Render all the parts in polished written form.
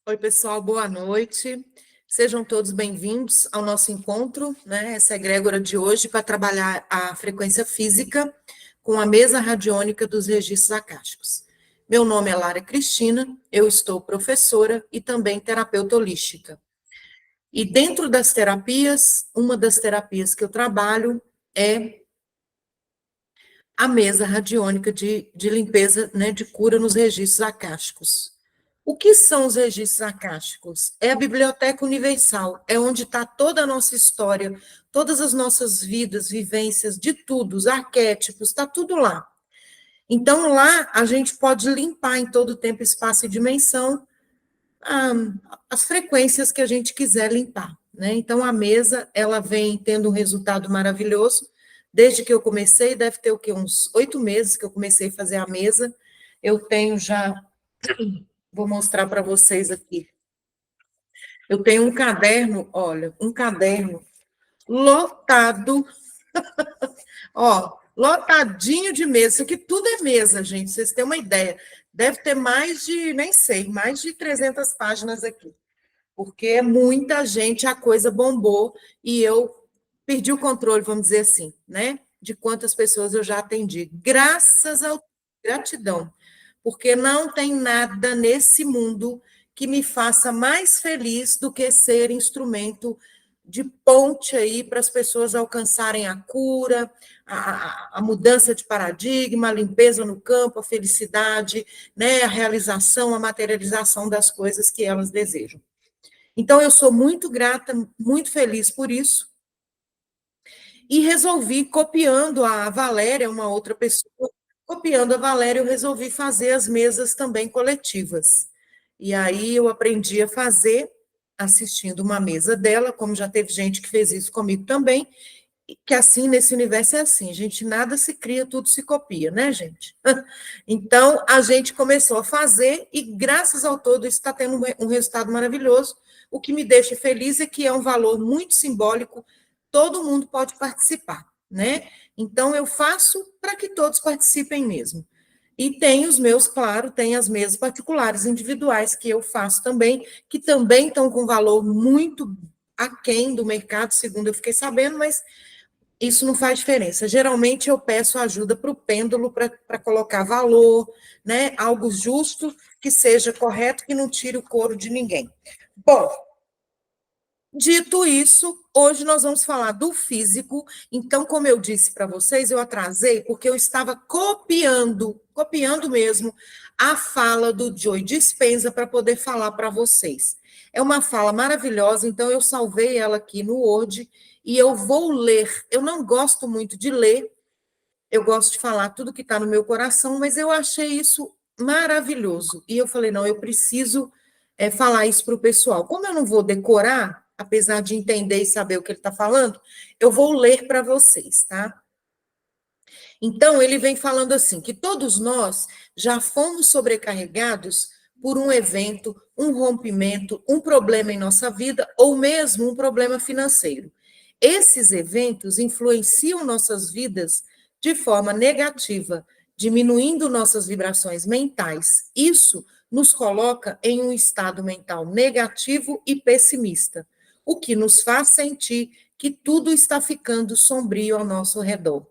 Oi, pessoal, boa noite. Sejam todos bem-vindos ao nosso encontro, né? Essa é a egrégora de hoje para trabalhar a frequência física com a mesa radiônica dos registros acásticos. Meu nome é Lara Cristina, eu estou professora e também terapeuta holística. E dentro das terapias, uma das terapias que eu trabalho é a mesa radiônica de limpeza, né, de cura nos registros acásticos. O que são os registros acásticos? É a biblioteca universal, é onde está toda a nossa história, todas as nossas vidas, vivências, de tudo, os arquétipos, está tudo lá. Então, lá a gente pode limpar em todo tempo, espaço e dimensão ah, as frequências que a gente quiser limpar, né? Então, a mesa, ela vem tendo um resultado maravilhoso. Desde que eu comecei, deve ter o quê? Uns 8 meses que eu comecei a fazer a mesa. Eu tenho já, vou mostrar para vocês aqui. Eu tenho um caderno, olha, um caderno lotado, ó, lotadinho de mesa. Isso aqui tudo é mesa, gente, vocês têm uma ideia. Deve ter mais de, nem sei, mais de 300 páginas aqui. Porque é muita gente, a coisa bombou e eu perdi o controle, vamos dizer assim, né? De quantas pessoas eu já atendi. Graças ao gratidão, porque não tem nada nesse mundo que me faça mais feliz do que ser instrumento de ponte aí para as pessoas alcançarem a cura, a mudança de paradigma, a limpeza no campo, a felicidade, né, a realização, a materialização das coisas que elas desejam. Então, eu sou muito grata, muito feliz por isso, e resolvi, copiando a Valéria, uma outra pessoa, copiando a Valéria, eu resolvi fazer as mesas também coletivas. E aí eu aprendi a fazer, assistindo uma mesa dela, como já teve gente que fez isso comigo também, que assim, nesse universo é assim, gente, nada se cria, tudo se copia, né, gente? Então, a gente começou a fazer e, graças ao todo, isso está tendo um resultado maravilhoso. O que me deixa feliz é que é um valor muito simbólico, todo mundo pode participar, né? Então, eu faço para que todos participem mesmo. E tem os meus, claro, tem as mesas particulares, individuais, que eu faço também, que também estão com valor muito aquém do mercado, segundo eu fiquei sabendo, mas isso não faz diferença. Geralmente eu peço ajuda para o pêndulo para colocar valor, né? Algo justo, que seja correto, que não tire o couro de ninguém. Bom, dito isso, hoje nós vamos falar do físico. Então, como eu disse para vocês, eu atrasei porque eu estava copiando mesmo a fala do Joe Dispenza para poder falar para vocês. É uma fala maravilhosa, então eu salvei ela aqui no Word e eu vou ler. Eu não gosto muito de ler, eu gosto de falar tudo que está no meu coração, mas eu achei isso maravilhoso. E eu falei, não, eu preciso falar isso para o pessoal. Como eu não vou decorar, apesar de entender e saber o que ele está falando, eu vou ler para vocês, tá? Então, ele vem falando assim, que todos nós já fomos sobrecarregados por um evento, um rompimento, um problema em nossa vida, ou mesmo um problema financeiro. Esses eventos influenciam nossas vidas de forma negativa, diminuindo nossas vibrações mentais. Isso nos coloca em um estado mental negativo e pessimista, o que nos faz sentir que tudo está ficando sombrio ao nosso redor.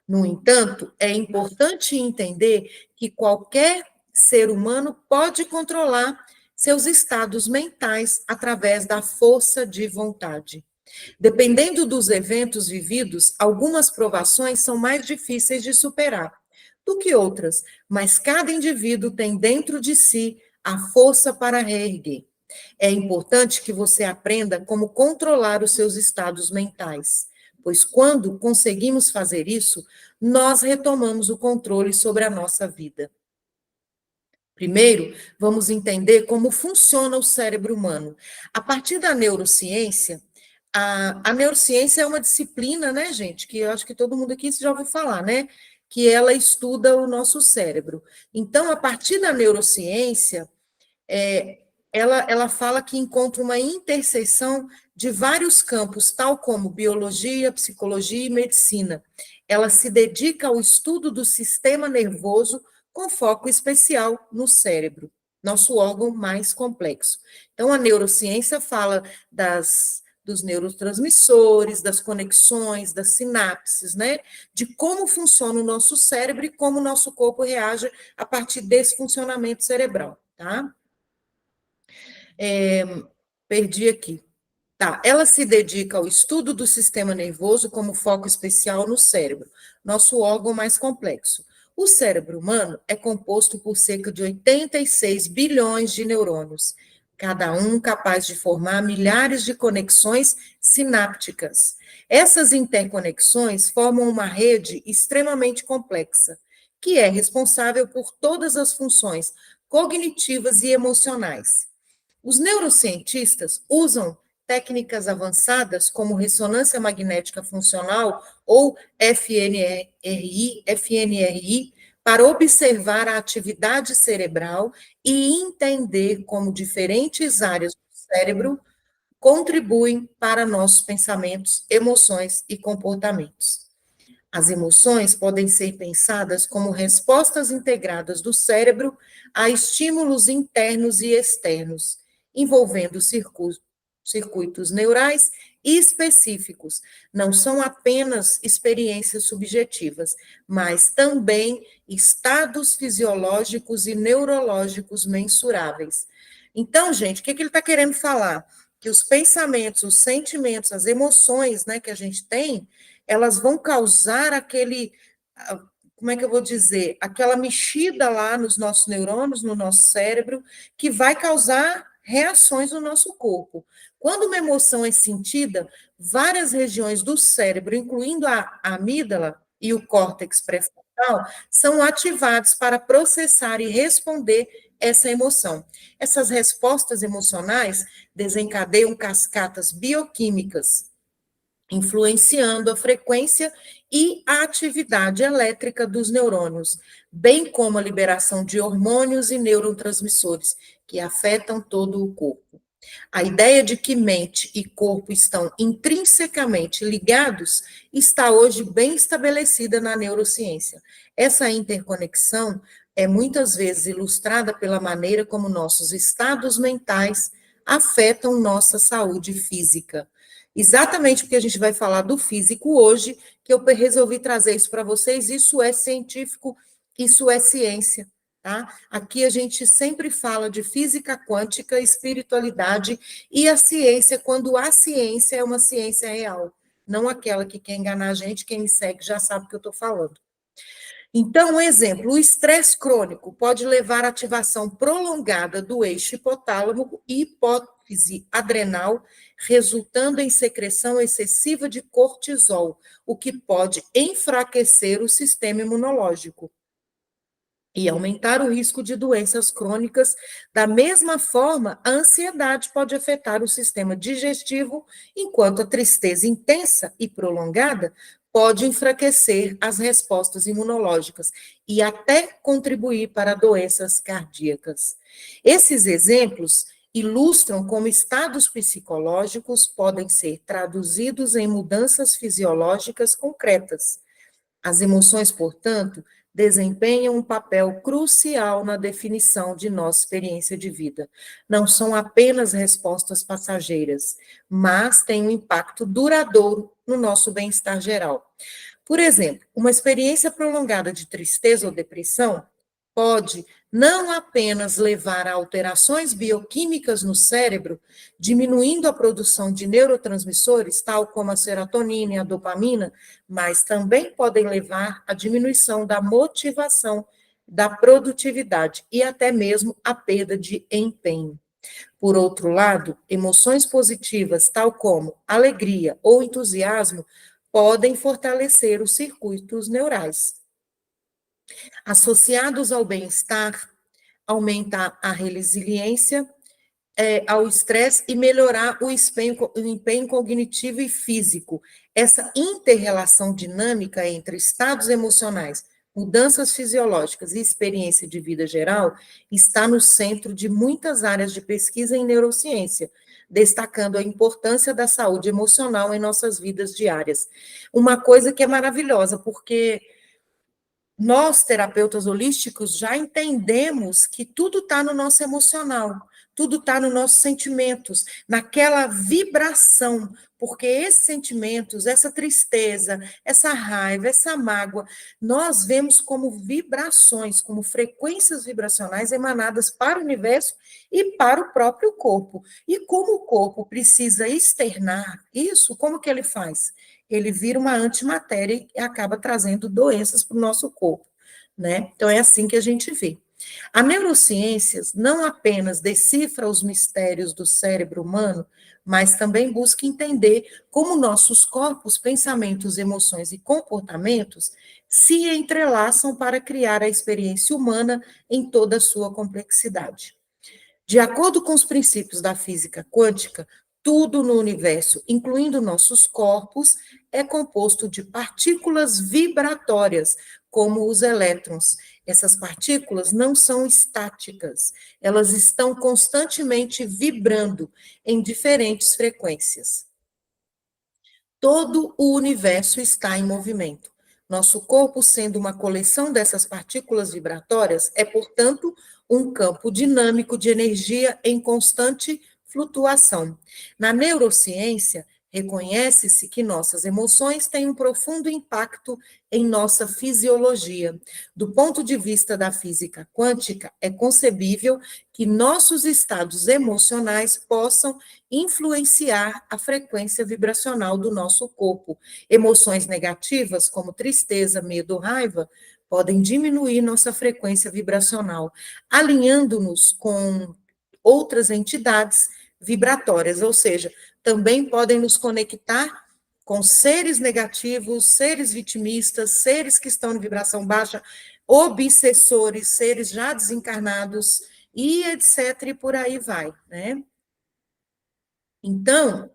No entanto, é importante entender que qualquer ser humano pode controlar seus estados mentais através da força de vontade. Dependendo dos eventos vividos, algumas provações são mais difíceis de superar do que outras, mas cada indivíduo tem dentro de si a força para reerguer. É importante que você aprenda como controlar os seus estados mentais, pois quando conseguimos fazer isso, nós retomamos o controle sobre a nossa vida. Primeiro, vamos entender como funciona o cérebro humano. A partir da neurociência, a neurociência é uma disciplina, né, gente, que eu acho que todo mundo aqui já ouviu falar, né? Que ela estuda o nosso cérebro. Então, a partir da neurociência, ela fala que encontra uma interseção de vários campos, tal como biologia, psicologia e medicina. Ela se dedica ao estudo do sistema nervoso com foco especial no cérebro, nosso órgão mais complexo. Então, a neurociência fala dos neurotransmissores, das conexões, das sinapses, né? De como funciona o nosso cérebro e como o nosso corpo reage a partir desse funcionamento cerebral, tá? Perdi aqui. Tá, ela se dedica ao estudo do sistema nervoso como foco especial no cérebro, nosso órgão mais complexo. O cérebro humano é composto por cerca de 86 bilhões de neurônios, cada um capaz de formar milhares de conexões sinápticas. Essas interconexões formam uma rede extremamente complexa, que é responsável por todas as funções cognitivas e emocionais. Os neurocientistas usam técnicas avançadas como ressonância magnética funcional ou FNRI para observar a atividade cerebral e entender como diferentes áreas do cérebro contribuem para nossos pensamentos, emoções e comportamentos. As emoções podem ser pensadas como respostas integradas do cérebro a estímulos internos e externos, envolvendo circuitos neurais específicos. Não são apenas experiências subjetivas, mas também estados fisiológicos e neurológicos mensuráveis. Então, gente, o que ele está querendo falar? Que os pensamentos, os sentimentos, as emoções, né, que a gente tem, elas vão causar como é que eu vou dizer? Aquela mexida lá nos nossos neurônios, no nosso cérebro, que vai causar reações no nosso corpo. Quando uma emoção é sentida, várias regiões do cérebro, incluindo a amígdala e o córtex pré-frontal, são ativados para processar e responder essa emoção. Essas respostas emocionais desencadeiam cascatas bioquímicas, influenciando a frequência e a atividade elétrica dos neurônios, bem como a liberação de hormônios e neurotransmissores, que afetam todo o corpo. A ideia de que mente e corpo estão intrinsecamente ligados está hoje bem estabelecida na neurociência. Essa interconexão é muitas vezes ilustrada pela maneira como nossos estados mentais afetam nossa saúde física. Exatamente porque a gente vai falar do físico hoje, que eu resolvi trazer isso para vocês. Isso é científico, isso é ciência. Tá? Aqui a gente sempre fala de física quântica, espiritualidade e a ciência, quando a ciência é uma ciência real, não aquela que quer enganar a gente, quem me segue já sabe o que eu estou falando. Então, um exemplo, o estresse crônico pode levar à ativação prolongada do eixo hipotálamo e hipófise adrenal, resultando em secreção excessiva de cortisol, o que pode enfraquecer o sistema imunológico e aumentar o risco de doenças crônicas. Da mesma forma, a ansiedade pode afetar o sistema digestivo, enquanto a tristeza intensa e prolongada pode enfraquecer as respostas imunológicas e até contribuir para doenças cardíacas. Esses exemplos ilustram como estados psicológicos podem ser traduzidos em mudanças fisiológicas concretas. As emoções, portanto, desempenham um papel crucial na definição de nossa experiência de vida. Não são apenas respostas passageiras, mas têm um impacto duradouro no nosso bem-estar geral. Por exemplo, uma experiência prolongada de tristeza ou depressão pode não apenas levar a alterações bioquímicas no cérebro, diminuindo a produção de neurotransmissores, tal como a serotonina e a dopamina, mas também podem levar à diminuição da motivação, da produtividade e até mesmo à perda de empenho. Por outro lado, emoções positivas, tal como alegria ou entusiasmo, podem fortalecer os circuitos neurais. Associados ao bem-estar, aumentar a resiliência ao estresse e melhorar o empenho cognitivo e físico. Essa inter-relação dinâmica entre estados emocionais, mudanças fisiológicas e experiência de vida geral está no centro de muitas áreas de pesquisa em neurociência, destacando a importância da saúde emocional em nossas vidas diárias. Uma coisa que é maravilhosa, porque Nós, terapeutas holísticos, já entendemos que tudo está no nosso emocional, tudo está nos nossos sentimentos, naquela vibração, porque esses sentimentos, essa tristeza, essa raiva, essa mágoa, nós vemos como vibrações, como frequências vibracionais emanadas para o universo e para o próprio corpo. E como o corpo precisa externar isso, como que ele faz? Ele vira uma antimatéria e acaba trazendo doenças para o nosso corpo, né? Então é assim que a gente vê. A neurociências não apenas decifra os mistérios do cérebro humano, mas também busca entender como nossos corpos, pensamentos, emoções e comportamentos se entrelaçam para criar a experiência humana em toda a sua complexidade. De acordo com os princípios da física quântica, tudo no universo, incluindo nossos corpos, é composto de partículas vibratórias, como os elétrons. Essas partículas não são estáticas, elas estão constantemente vibrando em diferentes frequências. Todo o universo está em movimento. Nosso corpo, sendo uma coleção dessas partículas vibratórias, é, portanto, um campo dinâmico de energia em constante flutuação. Na neurociência, reconhece-se que nossas emoções têm um profundo impacto em nossa fisiologia. Do ponto de vista da física quântica, é concebível que nossos estados emocionais possam influenciar a frequência vibracional do nosso corpo. Emoções negativas, como tristeza, medo, raiva, podem diminuir nossa frequência vibracional, alinhando-nos com outras entidades vibratórias, ou seja, também podem nos conectar com seres negativos, seres vitimistas, seres que estão em vibração baixa, obsessores, seres já desencarnados, e etc, e por aí vai, né? Então,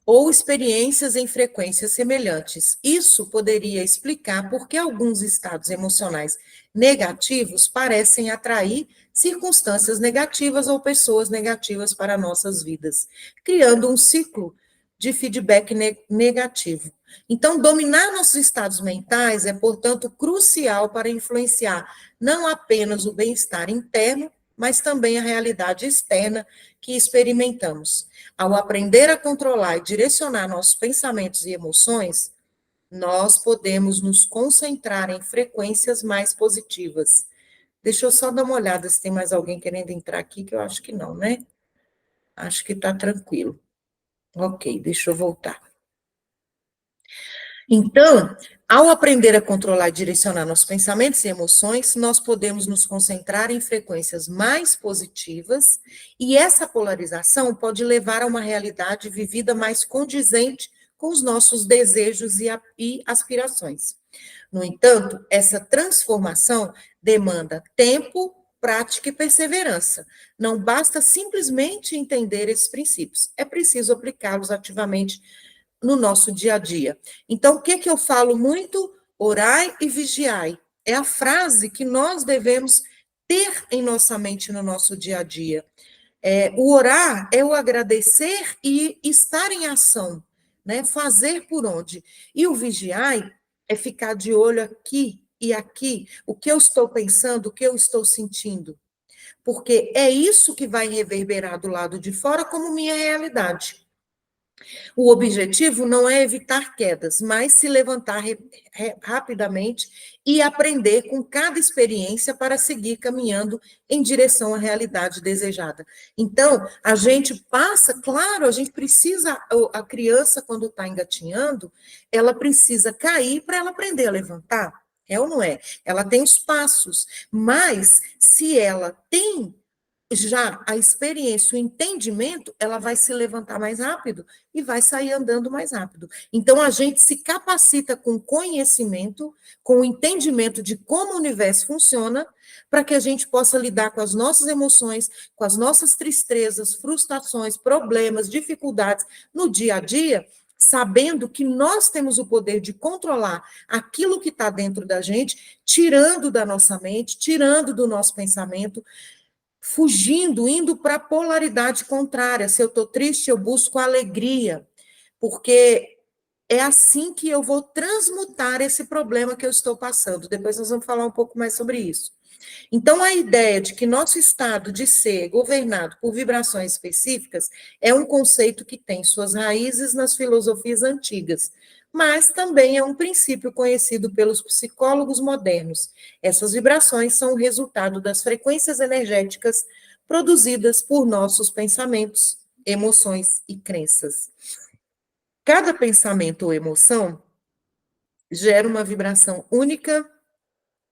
ou experiências em frequências semelhantes. Isso poderia explicar por que alguns estados emocionais negativos parecem atrair circunstâncias negativas ou pessoas negativas para nossas vidas, criando um ciclo de feedback negativo. Então, dominar nossos estados mentais é, portanto, crucial para influenciar não apenas o bem-estar interno, mas também a realidade externa que experimentamos. Ao aprender a controlar e direcionar nossos pensamentos e emoções, nós podemos nos concentrar em frequências mais positivas. Deixa eu só dar uma olhada se tem mais alguém querendo entrar aqui, que eu acho que não, né? Acho que está tranquilo. Ok, deixa eu voltar. Então, ao aprender a controlar e direcionar nossos pensamentos e emoções, nós podemos nos concentrar em frequências mais positivas, e essa polarização pode levar a uma realidade vivida mais condizente com os nossos desejos e aspirações. No entanto, essa transformação demanda tempo, prática e perseverança. Não basta simplesmente entender esses princípios, é preciso aplicá-los ativamente no nosso dia a dia. Então, o que que eu falo muito? Orai e vigiai. É a frase que nós devemos ter em nossa mente no nosso dia a dia. O orar é o agradecer e estar em ação, né? Fazer por onde. E o vigiai é ficar de olho aqui e aqui, o que eu estou pensando, o que eu estou sentindo. Porque é isso que vai reverberar do lado de fora como minha realidade. O objetivo não é evitar quedas, mas se levantar rapidamente e aprender com cada experiência para seguir caminhando em direção à realidade desejada. Então, a gente passa, claro, a gente precisa, a criança, quando está engatinhando, ela precisa cair para ela aprender a levantar. É ou não é? Ela tem os passos, mas se ela tem já a experiência, o entendimento, ela vai se levantar mais rápido e vai sair andando mais rápido. Então, a gente se capacita com conhecimento, com o entendimento de como o universo funciona, para que a gente possa lidar com as nossas emoções, com as nossas tristezas, frustrações, problemas, dificuldades no dia a dia, sabendo que nós temos o poder de controlar aquilo que está dentro da gente, tirando da nossa mente, tirando do nosso pensamento, fugindo, indo para a polaridade contrária. Se eu estou triste, eu busco alegria, porque é assim que eu vou transmutar esse problema que eu estou passando. Depois nós vamos falar um pouco mais sobre isso. Então, a ideia de que nosso estado de ser é governado por vibrações específicas é um conceito que tem suas raízes nas filosofias antigas, mas também é um princípio conhecido pelos psicólogos modernos. Essas vibrações são o resultado das frequências energéticas produzidas por nossos pensamentos, emoções e crenças. Cada pensamento ou emoção gera uma vibração única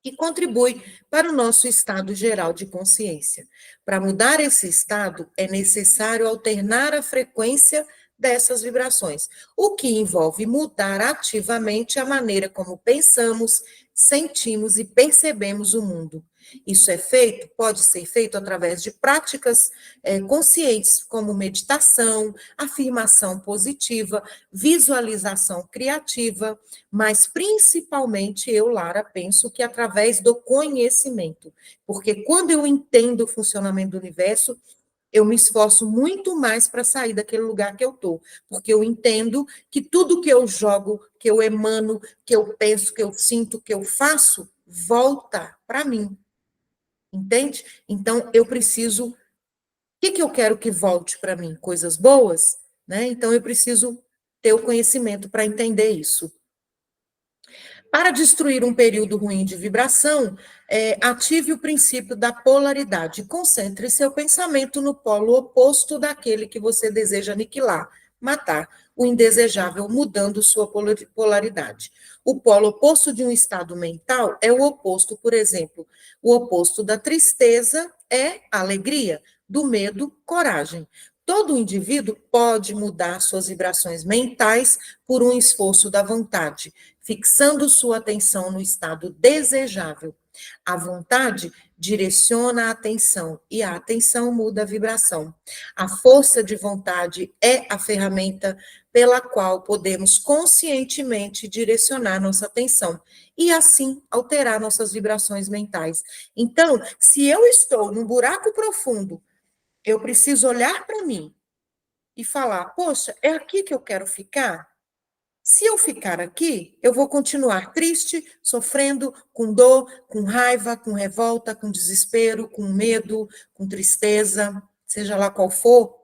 que contribui para o nosso estado geral de consciência. Para mudar esse estado, é necessário alternar a frequência dessas vibrações, o que envolve mudar ativamente a maneira como pensamos, sentimos e percebemos o mundo. Isso pode ser feito através de práticas conscientes, como meditação, afirmação positiva, visualização criativa, mas principalmente eu, Lara, penso que através do conhecimento, porque quando eu entendo o funcionamento do universo, eu me esforço muito mais para sair daquele lugar que eu estou, porque eu entendo que tudo que eu jogo, que eu emano, que eu penso, que eu sinto, que eu faço, volta para mim, entende? Então, eu preciso. O que eu quero que volte para mim? Coisas boas, né? Então, eu preciso ter o conhecimento para entender isso. Para destruir um período ruim de vibração, ative o princípio da polaridade. Concentre seu pensamento no polo oposto daquele que você deseja aniquilar, matar, o indesejável, mudando sua polaridade. O polo oposto de um estado mental é o oposto, por exemplo, o oposto da tristeza é alegria, do medo, coragem. Todo indivíduo pode mudar suas vibrações mentais por um esforço da vontade, fixando sua atenção no estado desejável. A vontade direciona a atenção e a atenção muda a vibração. A força de vontade é a ferramenta pela qual podemos conscientemente direcionar nossa atenção e assim alterar nossas vibrações mentais. Então, se eu estou num buraco profundo, eu preciso olhar para mim e falar: poxa, é aqui que eu quero ficar? Se eu ficar aqui, eu vou continuar triste, sofrendo, com dor, com raiva, com revolta, com desespero, com medo, com tristeza, seja lá qual for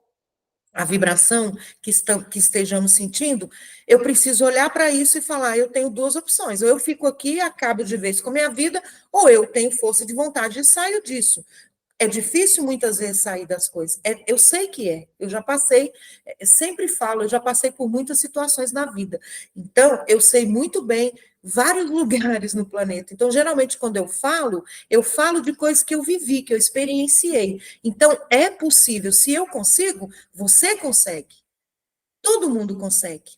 a vibração que estejamos sentindo, eu preciso olhar para isso e falar: eu tenho duas opções, ou eu fico aqui e acabo de vez com a minha vida, ou eu tenho força de vontade e saio disso. É difícil muitas vezes sair das coisas. Eu sei que é. Eu já passei, sempre falo, eu já passei por muitas situações na vida. Então, eu sei muito bem vários lugares no planeta. Então, geralmente, quando eu falo de coisas que eu vivi, que eu experienciei. Então, é possível. Se eu consigo, você consegue. Todo mundo consegue.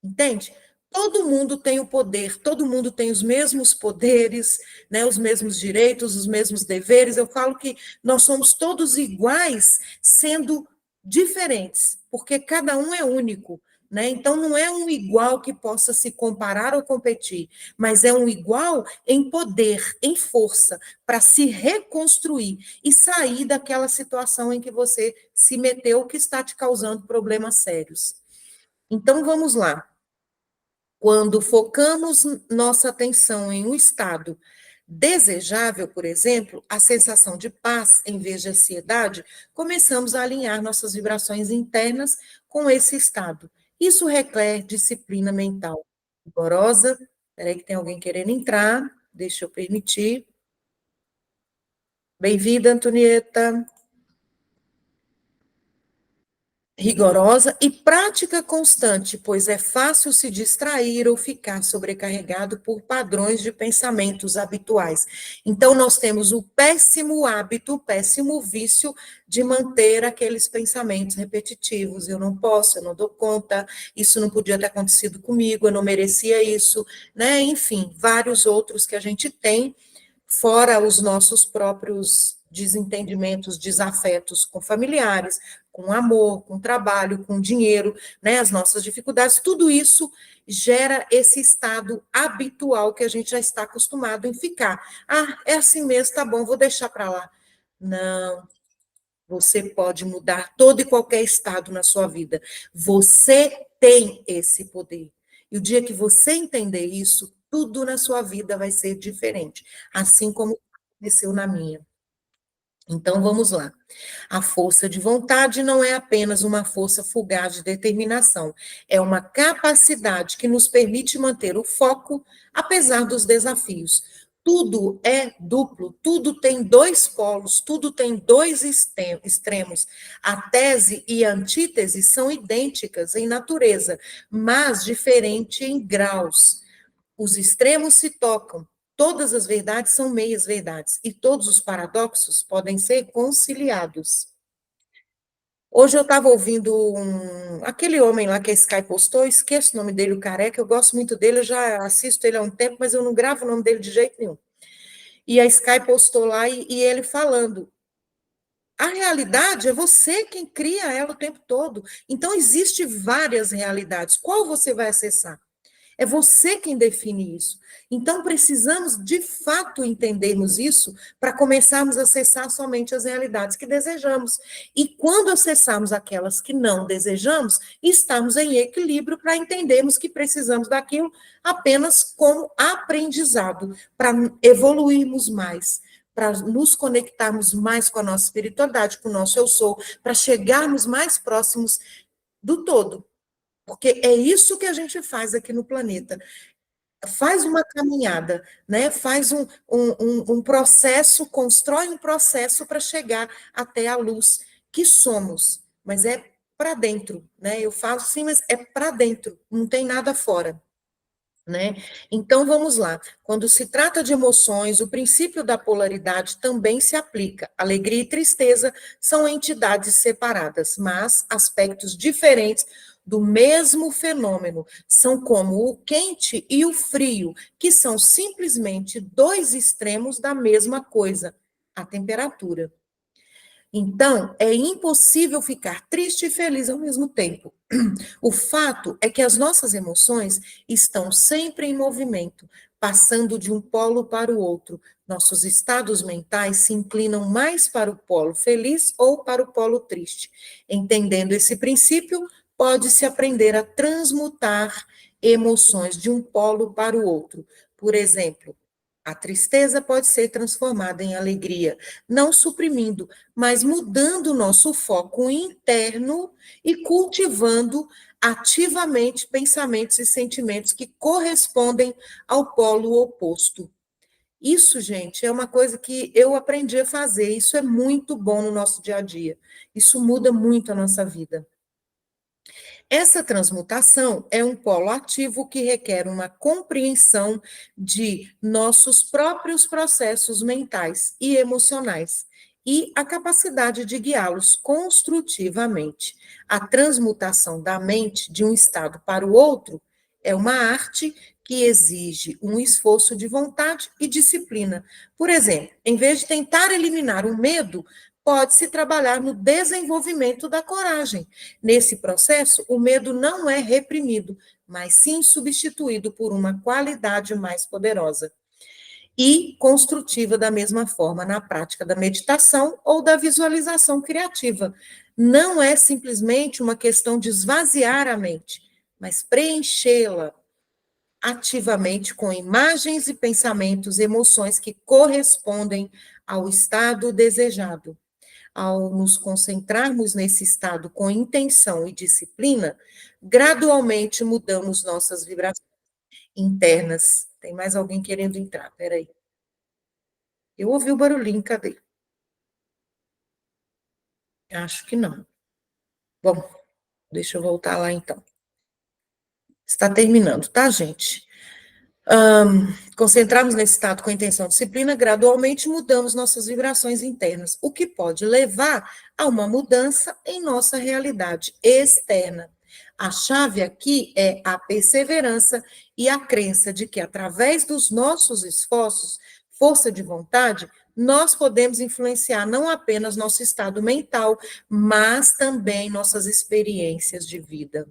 Entende? Todo mundo tem o poder, todo mundo tem os mesmos poderes, né, os mesmos direitos, os mesmos deveres. Eu falo que nós somos todos iguais, sendo diferentes, porque cada um é único, né? Então não é um igual que possa se comparar ou competir, mas é um igual em poder, em força, para se reconstruir e sair daquela situação em que você se meteu que está te causando problemas sérios. Então vamos lá. Quando focamos nossa atenção em um estado desejável, por exemplo, a sensação de paz em vez de ansiedade, começamos a alinhar nossas vibrações internas com esse estado. Isso requer disciplina mental rigorosa. Espera aí que tem alguém querendo entrar, deixa eu permitir. Bem-vinda, Antonieta. Rigorosa e prática constante, pois é fácil se distrair ou ficar sobrecarregado por padrões de pensamentos habituais. Então, nós temos o péssimo hábito, o péssimo vício de manter aqueles pensamentos repetitivos. Eu não posso, eu não dou conta, isso não podia ter acontecido comigo, eu não merecia isso, né? Enfim, vários outros que a gente tem, fora os nossos próprios desentendimentos, desafetos com familiares, com amor, com trabalho, com dinheiro, né, as nossas dificuldades, tudo isso gera esse estado habitual que a gente já está acostumado em ficar. Ah, é assim mesmo, tá bom, vou deixar para lá. Não, você pode mudar todo e qualquer estado na sua vida. Você tem esse poder. E o dia que você entender isso, tudo na sua vida vai ser diferente, assim como aconteceu na minha. Então, vamos lá. A força de vontade não é apenas uma força fugaz de determinação, é uma capacidade que nos permite manter o foco, apesar dos desafios. Tudo é duplo, tudo tem dois polos, tudo tem dois extremos. A tese e a antítese são idênticas em natureza, mas diferentes em graus. Os extremos se tocam. Todas as verdades são meias verdades e todos os paradoxos podem ser conciliados. Hoje eu estava ouvindo aquele homem lá que a Sky postou, esqueço o nome dele, o Careca, eu gosto muito dele, eu já assisto ele há um tempo, mas eu não gravo o nome dele de jeito nenhum. E a Sky postou lá e ele falando, a realidade é você quem cria ela o tempo todo. Então, existe várias realidades. Qual você vai acessar? É você quem define isso. Então, precisamos, de fato, entendermos isso para começarmos a acessar somente as realidades que desejamos. E quando acessarmos aquelas que não desejamos, estamos em equilíbrio para entendermos que precisamos daquilo apenas como aprendizado, para evoluirmos mais, para nos conectarmos mais com a nossa espiritualidade, com o nosso eu sou, para chegarmos mais próximos do todo. Porque é isso que a gente faz aqui no planeta. Faz uma caminhada, né? Faz um processo, constrói um processo para chegar até a luz que somos. Mas é para dentro, né? Eu falo sim, mas é para dentro, não tem nada fora. Né? Então vamos lá. Quando se trata de emoções, o princípio da polaridade também se aplica. Alegria e tristeza são entidades separadas, mas aspectos diferentes do mesmo fenômeno. São como o quente e o frio, que são simplesmente dois extremos da mesma coisa, a temperatura. Então, é impossível ficar triste e feliz ao mesmo tempo. O fato é que as nossas emoções estão sempre em movimento, passando de um polo para o outro. Nossos estados mentais se inclinam mais para o polo feliz ou para o polo triste. Entendendo esse princípio, pode-se aprender a transmutar emoções de um polo para o outro. Por exemplo, a tristeza pode ser transformada em alegria, não suprimindo, mas mudando o nosso foco interno e cultivando ativamente pensamentos e sentimentos que correspondem ao polo oposto. Isso, gente, é uma coisa que eu aprendi a fazer. Isso é muito bom no nosso dia a dia. Isso muda muito a nossa vida. Essa transmutação é um polo ativo que requer uma compreensão de nossos próprios processos mentais e emocionais e a capacidade de guiá-los construtivamente. A transmutação da mente de um estado para o outro é uma arte que exige um esforço de vontade e disciplina. Por exemplo, em vez de tentar eliminar o medo, pode-se trabalhar no desenvolvimento da coragem. Nesse processo, o medo não é reprimido, mas sim substituído por uma qualidade mais poderosa e construtiva da mesma forma na prática da meditação ou da visualização criativa. Não é simplesmente uma questão de esvaziar a mente, mas preenchê-la ativamente com imagens e pensamentos, emoções que correspondem ao estado desejado. Ao nos concentrarmos nesse estado com intenção e disciplina, gradualmente mudamos nossas vibrações internas. Tem mais alguém querendo entrar? Peraí. Eu ouvi o barulhinho, cadê? Acho que não. Bom, deixa eu voltar lá então. Está terminando, tá, gente? Concentrarmos nesse estado com intenção e disciplina, gradualmente mudamos nossas vibrações internas, o que pode levar a uma mudança em nossa realidade externa. A chave aqui é a perseverança e a crença de que, através dos nossos esforços, força de vontade, nós podemos influenciar não apenas nosso estado mental, mas também nossas experiências de vida.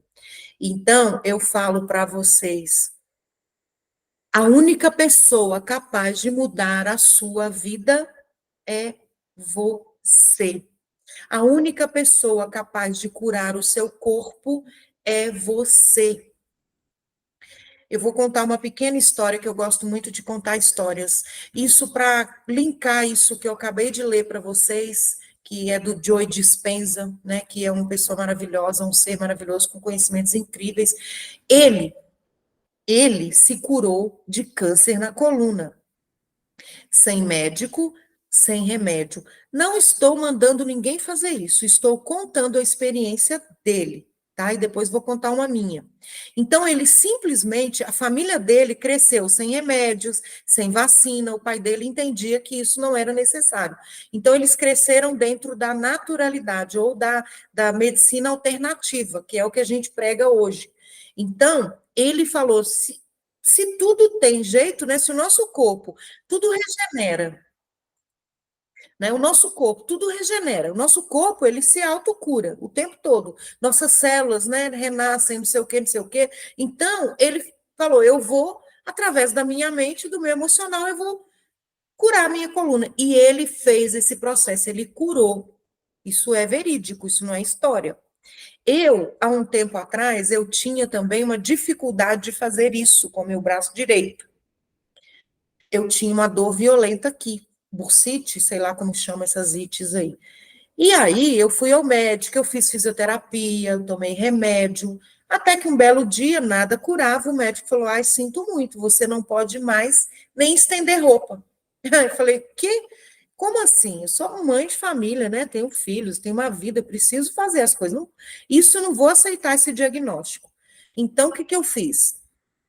Então, eu falo para vocês, a única pessoa capaz de mudar a sua vida é você. A única pessoa capaz de curar o seu corpo é você. Eu vou contar uma pequena história que eu gosto muito de contar histórias. Isso para linkar isso que eu acabei de ler para vocês, que é do Joe Dispenza, né, que é uma pessoa maravilhosa, um ser maravilhoso com conhecimentos incríveis. Ele ele se curou de câncer na coluna, sem médico, sem remédio. Não estou mandando ninguém fazer isso, estou contando a experiência dele, tá? E depois vou contar uma minha. Então, ele simplesmente, a família dele cresceu sem remédios, sem vacina, o pai dele entendia que isso não era necessário. Então, eles cresceram dentro da naturalidade ou da medicina alternativa, que é o que a gente prega hoje. Então, ele falou: se tudo tem jeito, né? Se o nosso corpo tudo regenera, né? O nosso corpo, tudo regenera. O nosso corpo, ele se autocura o tempo todo. Nossas células, né, renascem, não sei o quê, não sei o quê. Então, ele falou, eu vou, através da minha mente, do meu emocional, eu vou curar a minha coluna. E ele fez esse processo, ele curou. Isso é verídico, isso não é história. Eu, há um tempo atrás, eu tinha também uma dificuldade de fazer isso com o meu braço direito. Eu tinha uma dor violenta aqui, bursite, sei lá como chama essas ites aí. E aí eu fui ao médico, eu fiz fisioterapia, eu tomei remédio, até que um belo dia nada curava, o médico falou: ai, sinto muito, você não pode mais nem estender roupa. Aí eu falei: que? Como assim? Eu sou mãe de família, né? Tenho filhos, tenho uma vida, preciso fazer as coisas. Não, isso eu não vou aceitar esse diagnóstico. Então, o que eu fiz?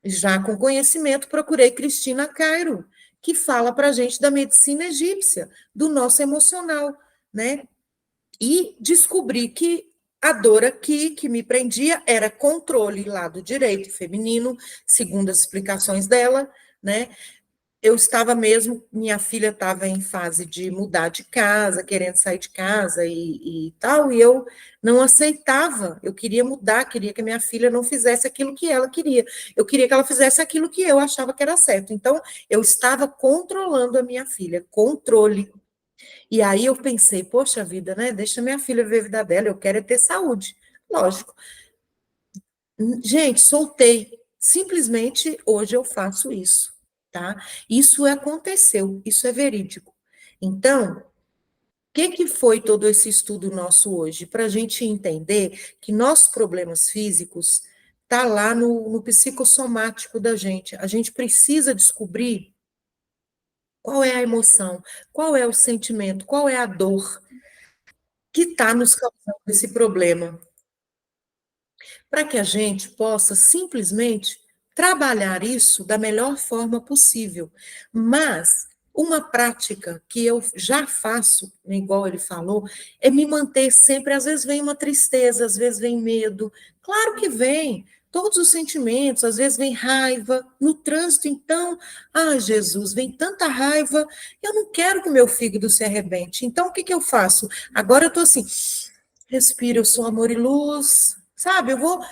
Já com conhecimento, procurei Cristina Cairo, que fala para a gente da medicina egípcia, do nosso emocional, né? E descobri que a dor aqui que me prendia era controle lado direito feminino, segundo as explicações dela, né? Eu estava mesmo, minha filha estava em fase de mudar de casa, querendo sair de casa e tal, e eu não aceitava, eu queria mudar, queria que a minha filha não fizesse aquilo que ela queria, eu queria que ela fizesse aquilo que eu achava que era certo, então eu estava controlando a minha filha, controle. E aí eu pensei, poxa vida, né, deixa minha filha ver a vida dela, eu quero é ter saúde, lógico. Gente, soltei. Simplesmente hoje eu faço isso, tá? Isso aconteceu, isso é verídico. Então, o que foi todo esse estudo nosso hoje? Para a gente entender que nossos problemas físicos tá lá no psicossomático da gente. A gente precisa descobrir qual é a emoção, qual é o sentimento, qual é a dor que está nos causando esse problema, para que a gente possa simplesmente trabalhar isso da melhor forma possível. Mas uma prática que eu já faço, igual ele falou, é me manter sempre. Às vezes vem uma tristeza, às vezes vem medo. Claro que vem. Todos os sentimentos, às vezes vem raiva, no trânsito, então, Jesus, vem tanta raiva, eu não quero que o meu fígado se arrebente. Então, o que eu faço? Agora eu estou assim, respiro, eu sou amor e luz, sabe? Eu vou,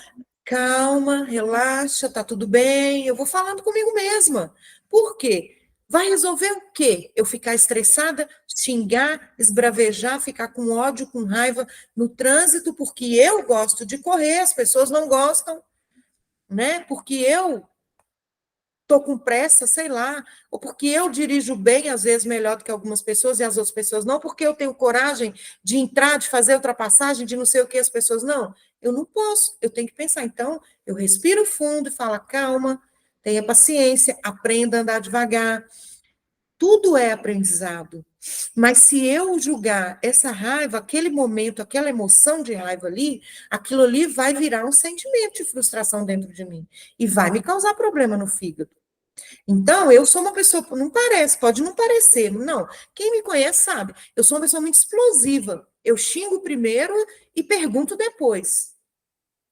calma, relaxa, tá tudo bem. Eu vou falando comigo mesma. Por quê? Vai resolver o quê? Eu ficar estressada, xingar, esbravejar, ficar com ódio, com raiva no trânsito, porque eu gosto de correr, as pessoas não gostam, né? Porque eu estou com pressa, sei lá, ou porque eu dirijo bem, às vezes melhor do que algumas pessoas, e as outras pessoas não, porque eu tenho coragem de entrar, de fazer ultrapassagem, de não sei o que as pessoas não. Eu não posso, eu tenho que pensar. Então, eu respiro fundo e falo, calma, tenha paciência, aprenda a andar devagar. Tudo é aprendizado. Mas se eu julgar essa raiva, aquele momento, aquela emoção de raiva ali, aquilo ali vai virar um sentimento de frustração dentro de mim e vai me causar problema no fígado. Então, eu sou uma pessoa, não parece, pode não parecer, não. Quem me conhece sabe, eu sou uma pessoa muito explosiva. Eu xingo primeiro e pergunto depois.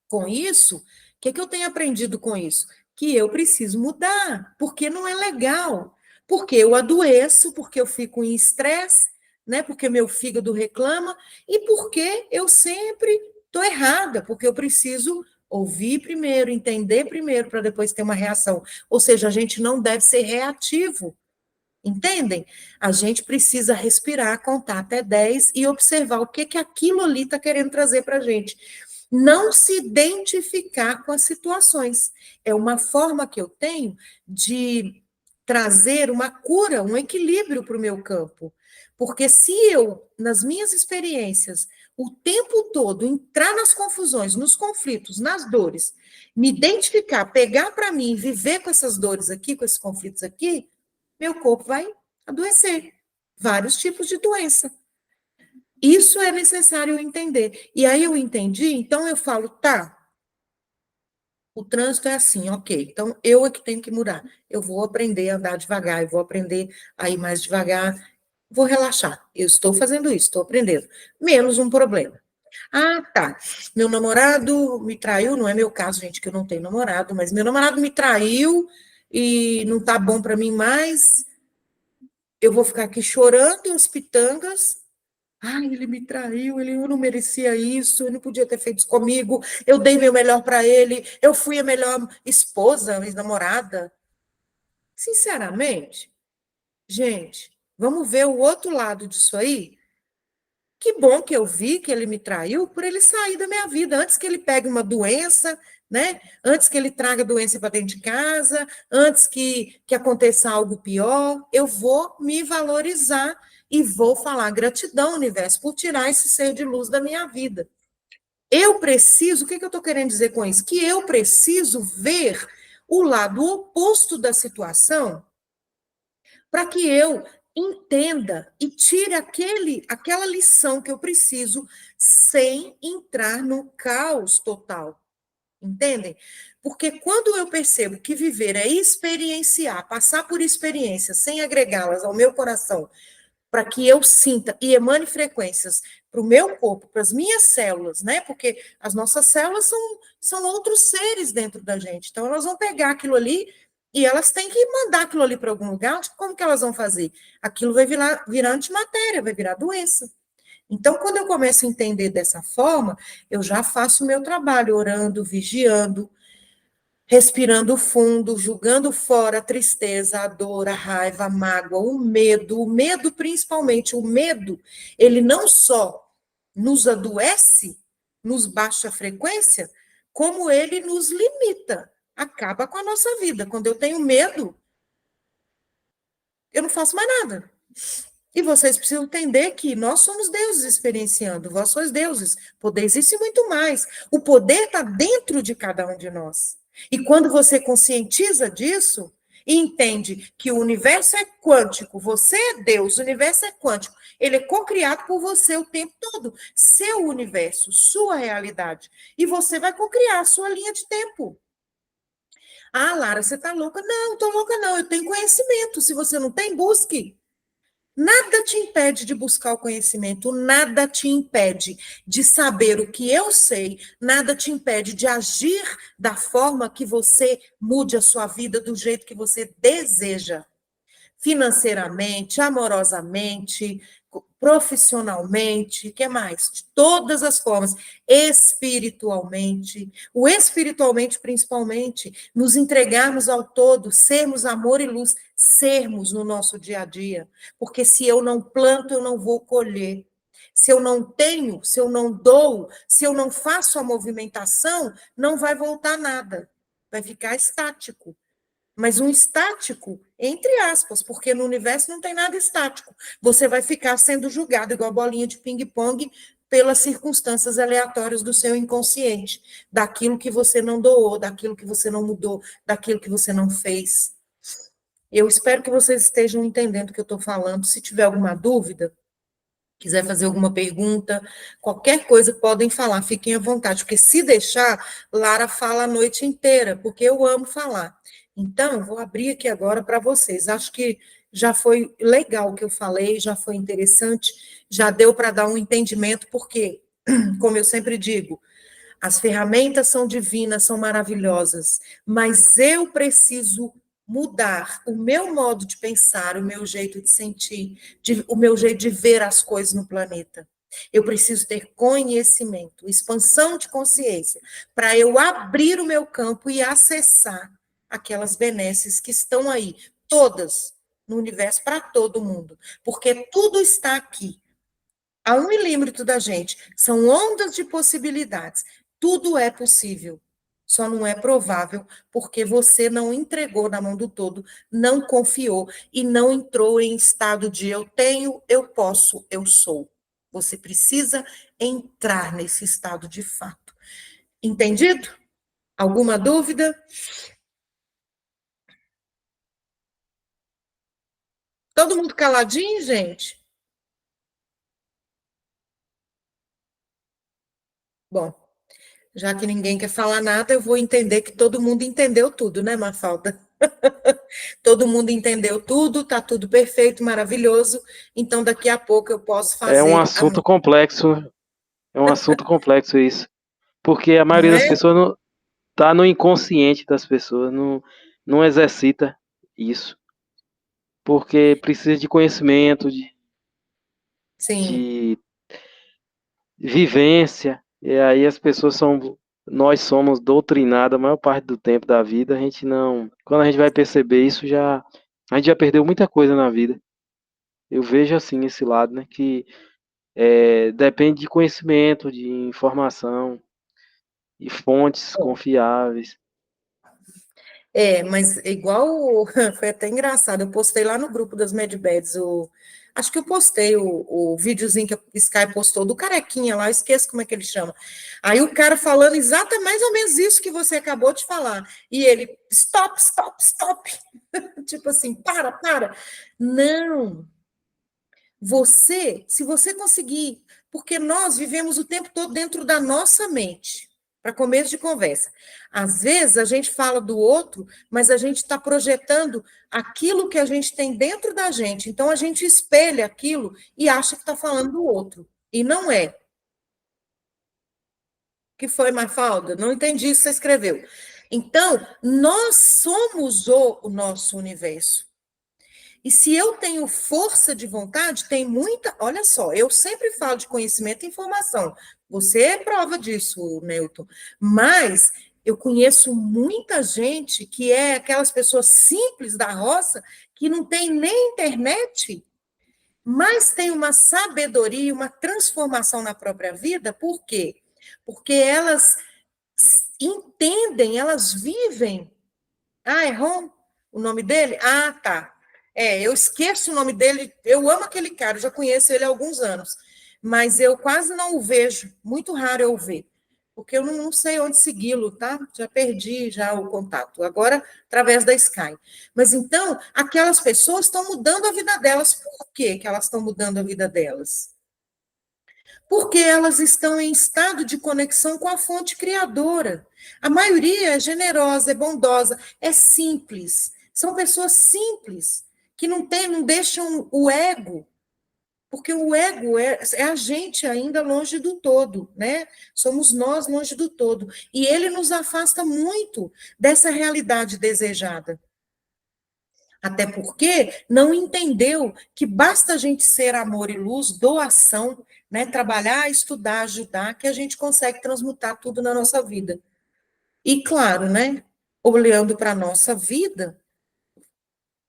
Com isso, o que eu tenho aprendido com isso? Que eu preciso mudar, porque não é legal. Porque eu adoeço, porque eu fico em estresse, né? Porque meu fígado reclama e porque eu sempre estou errada, porque eu preciso ouvir primeiro, entender primeiro, para depois ter uma reação. Ou seja, a gente não deve ser reativo. Entendem? A gente precisa respirar, contar até 10 e observar o que aquilo ali está querendo trazer para a gente. não se identificar com as situações. É uma forma que eu tenho de trazer uma cura, um equilíbrio para o meu campo. Porque se eu, nas minhas experiências, o tempo todo entrar nas confusões, nos conflitos, nas dores, me identificar, pegar para mim, viver com essas dores aqui, com esses conflitos aqui, meu corpo vai adoecer. Vários tipos de doença. Isso é necessário eu entender. E aí eu entendi, então eu falo, tá, o trânsito é assim, ok. Então eu é que tenho que mudar. Eu vou aprender a andar devagar, eu vou aprender a ir mais devagar, vou relaxar. Eu estou fazendo isso, estou aprendendo. Menos um problema. Ah, tá. Meu namorado me traiu, não é meu caso, gente, que eu não tenho namorado, mas meu namorado me traiu e não tá bom para mim mais. Eu vou ficar aqui chorando aos pitangas. Ai, ele me traiu, eu não merecia isso, ele não podia ter feito isso comigo, eu dei meu melhor para ele, eu fui a melhor esposa, ex-namorada. Sinceramente, gente, vamos ver o outro lado disso aí? Que bom que eu vi que ele me traiu por ele sair da minha vida, antes que ele pegue uma doença, né? Antes que ele traga doença para dentro de casa, antes que aconteça algo pior, eu vou me valorizar e vou falar gratidão, universo, por tirar esse ser de luz da minha vida. Eu preciso, o que eu estou querendo dizer com isso? Que eu preciso ver o lado oposto da situação para que eu entenda e tire aquela lição que eu preciso sem entrar no caos total. Entendem? Porque quando eu percebo que viver é experienciar, passar por experiências sem agregá-las ao meu coração, para que eu sinta e emane frequências para o meu corpo, para as minhas células, né? Porque as nossas células são outros seres dentro da gente. Então, elas vão pegar aquilo ali e elas têm que mandar aquilo ali para algum lugar. Como que elas vão fazer? Aquilo vai virar antimatéria, vai virar doença. Então, quando eu começo a entender dessa forma, eu já faço o meu trabalho, orando, vigiando, respirando fundo, jogando fora a tristeza, a dor, a raiva, a mágoa, o medo principalmente, o medo, ele não só nos adoece, nos baixa a frequência, como ele nos limita, acaba com a nossa vida. Quando eu tenho medo, eu não faço mais nada. E vocês precisam entender que nós somos deuses experienciando, vós sois deuses, podeis isso e muito mais. O poder está dentro de cada um de nós. E quando você conscientiza disso e entende que o universo é quântico, você é Deus, o universo é quântico, ele é co-criado por você o tempo todo, seu universo, sua realidade. E você vai co-criar a sua linha de tempo. Ah, Lara, você está louca? Não, estou louca não, eu tenho conhecimento. Se você não tem, busque. Nada te impede de buscar o conhecimento, nada te impede de saber o que eu sei, nada te impede de agir da forma que você mude a sua vida do jeito que você deseja. Financeiramente, amorosamente, profissionalmente, que mais? De todas as formas, espiritualmente, o espiritualmente principalmente, nos entregarmos ao todo, sermos amor e luz, sermos no nosso dia a dia, porque se eu não planto, eu não vou colher. Se eu não tenho, se eu não dou, se eu não faço a movimentação, não vai voltar nada, vai ficar estático. Mas um estático, entre aspas, porque no universo não tem nada estático. Você vai ficar sendo julgado, igual a bolinha de ping-pong, pelas circunstâncias aleatórias do seu inconsciente, daquilo que você não doou, daquilo que você não mudou, daquilo que você não fez. Eu espero que vocês estejam entendendo o que eu estou falando. Se tiver alguma dúvida, quiser fazer alguma pergunta, qualquer coisa podem falar, fiquem à vontade, porque se deixar, Lara fala a noite inteira, porque eu amo falar. Então, vou abrir aqui agora para vocês. Acho que já foi legal o que eu falei, já foi interessante, já deu para dar um entendimento, porque, como eu sempre digo, as ferramentas são divinas, são maravilhosas, mas eu preciso mudar o meu modo de pensar, o meu jeito de sentir, o meu jeito de ver as coisas no planeta. Eu preciso ter conhecimento, expansão de consciência, para eu abrir o meu campo e acessar aquelas benesses que estão aí, todas no universo, para todo mundo, porque tudo está aqui, a 1 milímetro da gente, são ondas de possibilidades. tudo é possível. Só não é provável porque você não entregou na mão do todo, não confiou e não entrou em estado de eu tenho, eu posso, eu sou. Você precisa entrar nesse estado de fato. Entendido? Alguma dúvida? Todo mundo caladinho, gente? Bom, já que ninguém quer falar nada, eu vou entender que todo mundo entendeu tudo, né, Mafalda? Todo mundo entendeu tudo, tá tudo perfeito, maravilhoso. Então, daqui a pouco eu posso É um fazer a assunto complexo, é um assunto complexo isso, porque a não maioria das é? pessoas não tá no inconsciente das pessoas, não exercita isso, porque precisa de conhecimento, Sim. de vivência, e aí as pessoas nós somos doutrinados a maior parte do tempo da vida, a gente não, quando a gente vai perceber isso a gente já perdeu muita coisa na vida. Eu vejo assim esse lado, né, que depende de conhecimento, de informação e fontes confiáveis. Mas igual foi até engraçado. Eu postei lá no grupo das Medbeds, acho que eu postei o videozinho que a Sky postou do carequinha lá, eu esqueço como é que ele chama. Aí o cara falando exatamente mais ou menos isso que você acabou de falar. E ele, stop, stop, stop. Tipo assim, para. Não. Se você conseguir, porque nós vivemos o tempo todo dentro da nossa mente, para começo de conversa. Às vezes a gente fala do outro, mas a gente está projetando aquilo que a gente tem dentro da gente. Então a gente espelha aquilo e acha que está falando do outro. E não é. Que foi, Mafalda? Não entendi isso que você escreveu. Então, nós somos o nosso universo. E se eu tenho força de vontade, tem muita. Olha só, eu sempre falo de conhecimento e informação. Você é prova disso, Newton. Mas eu conheço muita gente que é aquelas pessoas simples da roça que não tem nem internet, mas tem uma sabedoria, uma transformação na própria vida. Por quê? Porque elas entendem, elas vivem. Ah, é Ron? O nome dele? Ah, tá. Eu esqueço o nome dele. Eu amo aquele cara, eu já conheço ele há alguns anos. Mas eu quase não o vejo. Muito raro eu ver. Porque eu não sei onde segui-lo, tá? Já perdi já o contato. Agora, através da Sky. Mas então, aquelas pessoas estão mudando a vida delas. Por que que elas estão mudando a vida delas? Porque elas estão em estado de conexão com a fonte criadora. A maioria é generosa, é bondosa, é simples. São pessoas simples, que não deixam o ego, porque o ego é a gente ainda longe do todo, né? Somos nós longe do todo. E ele nos afasta muito dessa realidade desejada. Até porque não entendeu que basta a gente ser amor e luz, doação, né? Trabalhar, estudar, ajudar, que a gente consegue transmutar tudo na nossa vida. E claro, né? Olhando para a nossa vida,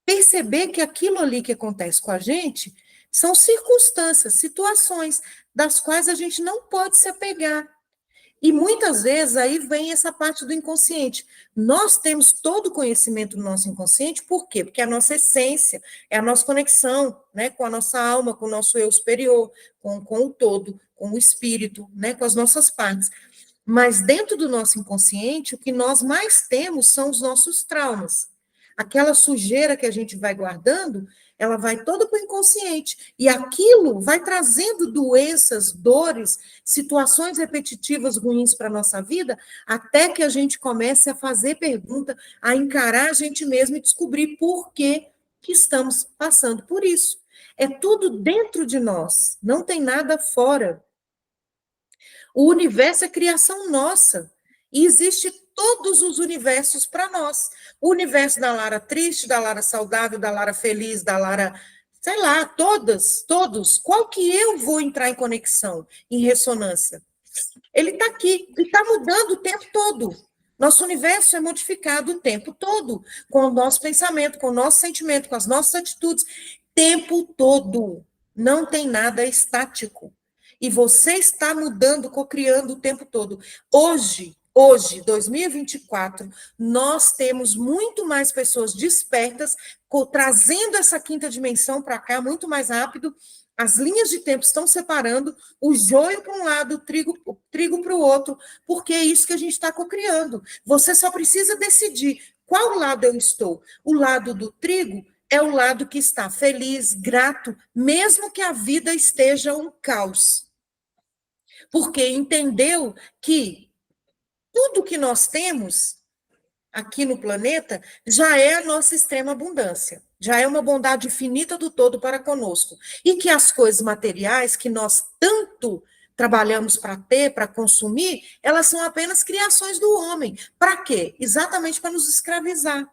perceber que aquilo ali que acontece com a gente são circunstâncias, situações das quais a gente não pode se apegar. E muitas vezes aí vem essa parte do inconsciente. Nós temos todo o conhecimento do nosso inconsciente, por quê? Porque a nossa essência é a nossa conexão, né, com a nossa alma, com o nosso eu superior, com o todo, com o espírito, né, com as nossas partes. Mas dentro do nosso inconsciente, o que nós mais temos são os nossos traumas. Aquela sujeira que a gente vai guardando, ela vai toda para o inconsciente. E aquilo vai trazendo doenças, dores, situações repetitivas ruins para a nossa vida, até que a gente comece a fazer pergunta, a encarar a gente mesmo e descobrir por que estamos passando por isso. É tudo dentro de nós, não tem nada fora. O universo é criação nossa. E existe todos os universos para nós. O universo da Lara triste, da Lara saudável, da Lara feliz, da Lara, sei lá, todos. Qual que eu vou entrar em conexão, em ressonância? Ele está aqui e está mudando o tempo todo. Nosso universo é modificado o tempo todo, com o nosso pensamento, com o nosso sentimento, com as nossas atitudes, tempo todo. Não tem nada estático. E você está mudando, cocriando o tempo todo. Hoje, 2024, nós temos muito mais pessoas despertas, trazendo essa quinta dimensão para cá muito mais rápido. As linhas de tempo estão separando o joio para um lado, o trigo para o outro, porque é isso que a gente está cocriando. Você só precisa decidir qual lado eu estou. O lado do trigo é o lado que está feliz, grato, mesmo que a vida esteja um caos. Porque entendeu que tudo que nós temos aqui no planeta já é a nossa extrema abundância, já é uma bondade infinita do todo para conosco. E que as coisas materiais que nós tanto trabalhamos para ter, para consumir, elas são apenas criações do homem. Para quê? Exatamente para nos escravizar.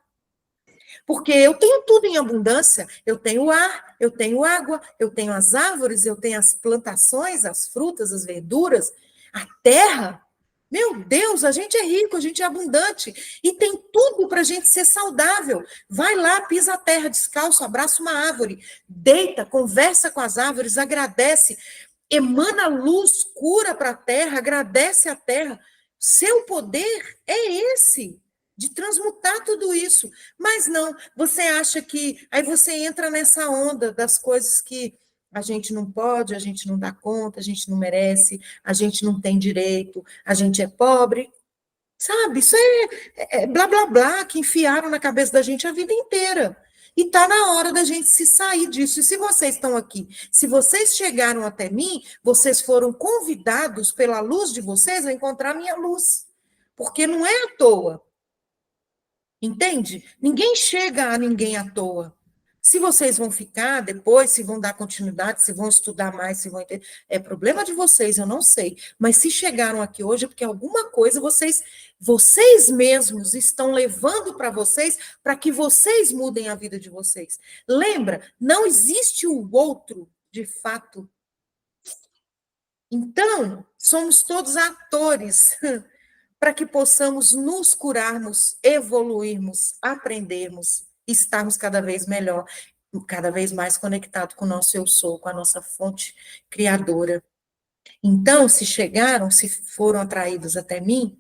Porque eu tenho tudo em abundância, eu tenho ar, eu tenho água, eu tenho as árvores, eu tenho as plantações, as frutas, as verduras, a terra. Meu Deus, a gente é rico, a gente é abundante e tem tudo para a gente ser saudável. Vai lá, pisa a terra descalço, abraça uma árvore, deita, conversa com as árvores, agradece, emana luz, cura para a terra, agradece a terra. Seu poder é esse, de transmutar tudo isso. Mas não, você acha que. Aí você entra nessa onda das coisas que a gente não pode, a gente não dá conta, a gente não merece, a gente não tem direito, a gente é pobre. Sabe? Isso é blá blá blá que enfiaram na cabeça da gente a vida inteira. E está na hora da gente se sair disso. E se vocês estão aqui, se vocês chegaram até mim, vocês foram convidados pela luz de vocês a encontrar a minha luz. Porque não é à toa. Entende? Ninguém chega a ninguém à toa. Se vocês vão ficar depois, se vão dar continuidade, se vão estudar mais, se vão entender, é problema de vocês, eu não sei. Mas se chegaram aqui hoje é porque alguma coisa vocês mesmos estão levando para vocês, para que vocês mudem a vida de vocês. Lembra, não existe o outro de fato. Então, somos todos atores para que possamos nos curarmos, evoluirmos, aprendermos, estarmos cada vez melhor, cada vez mais conectado com o nosso eu sou, com a nossa fonte criadora. Então, se chegaram, se foram atraídos até mim,